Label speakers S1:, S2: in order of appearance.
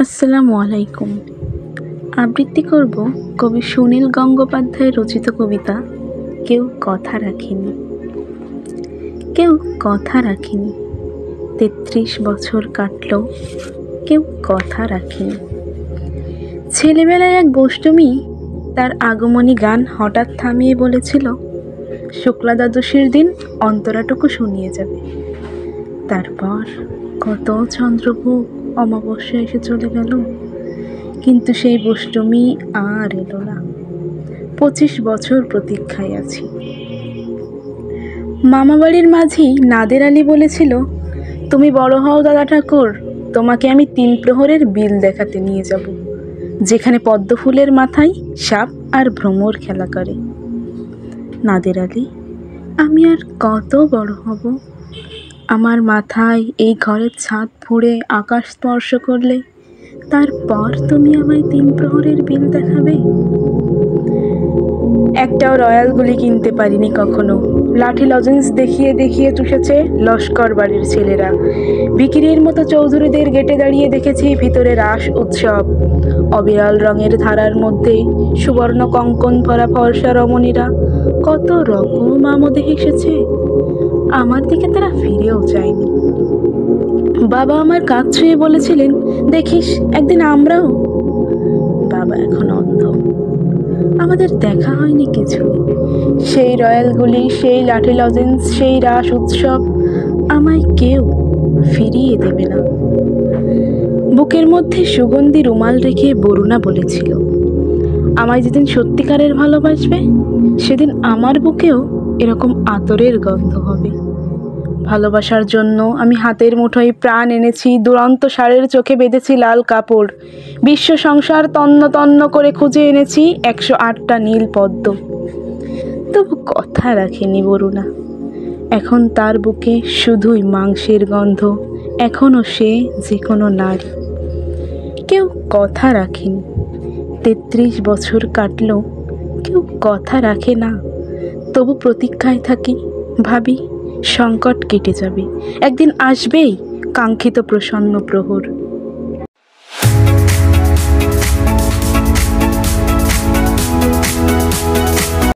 S1: আসসালামু আলাইকুম। আবৃত্তি করব কবি সুনীল গঙ্গোপাধ্যায় রচিত কবিতা কেউ কথা রাখেনি। কেউ কথা রাখেনি, ৩৩ বছর কাটল, কেউ কথা রাখেনি। ছেলেবেলায় এক বষ্টমী তার আগমনী গান হঠাৎ থামিয়ে বলেছিল, শুক্লা দ্বাদশীর দিন অন্তরাটুকু শুনিয়ে যাবে। তারপর কত চন্দ্রভোগ অমাবস্যা এসে চলে গেল, কিন্তু সেই বষ্টমী আর এলো না। ২৫ বছর প্রতীক্ষায় আছি। মামাবাড়ির মাঝি নাদের আলী বলেছিল, তুমি বড় হও দাদা ঠাকুর, তোমাকে আমি ৩ প্রহরের বিল দেখাতে নিয়ে যাব, যেখানে পদ্ম ফুলের মাথায় সাপ আর ভ্রমর খেলা করে। নাদের আলী, আমি আর কত বড় হব? আমার মাথায় এই ঘরের ছাদ ফুঁড়ে আকাশ স্পর্শ করলে তারপর তুমি আমায় ৩ প্রহরের বিল দেখাবে? একটাও রয়্যাল গুলি কিনতে পারিনি কখনো। লাঠি লজেন্স দেখিয়ে দেখিয়ে চুষেছে লস্কর বাড়ির ছেলেরা। বিক্রির মতো চৌধুরীদের গেটে দাঁড়িয়ে দেখেছি ভিতরে রাস উৎসব। অবিরল রঙের ধারার মধ্যে সুবর্ণ কঙ্কন ভরা ফর্সা রমণীরা কত রকম আমোদে হেসেছে। আমার দিকে তারা ফিরেও চায়নি। বাবা আমার কাঁধ ছুঁয়ে বলেছিলেন, দেখিস একদিন আমরাও। বাবা এখন অন্ধ, আমাদের দেখা হয়নি কিছু। সেই রয়্যালগুলি, সেই লাঠি লজেন্স, সেই রাস উৎসব আমায় কেউ ফিরিয়ে দেবে না। বুকের মধ্যে সুগন্ধি রুমাল রেখে বরুণা বলেছিল, আমায় যেদিন সত্যিকারের ভালোবাসবে সেদিন আমার বুকেও এরকম আতরের গন্ধ হবে। ভালোবাসার জন্য আমি হাতের মুঠোয় প্রাণ এনেছি, দুরন্ত ষাঁড়ের চোখে বেঁধেছি লাল কাপড়। বিশ্ব সংসার তন্ন তন্ন করে খুঁজে এনেছি ১০৮টা নীল পদ্ম। তবু কথা রাখেনি বরুণা। এখন তার বুকে শুধুই মাংসের গন্ধ, এখনও সে যে কোনো নারী। কেউ কথা রাখেনি, ৩৩ বছর কাটল, কেউ কথা রাখে না। তবু প্রতীক্ষায় থাকি, ভাবি সংকট কেটে যাবে, একদিন আসবেই কাঙ্ক্ষিত প্রসন্ন প্রহর।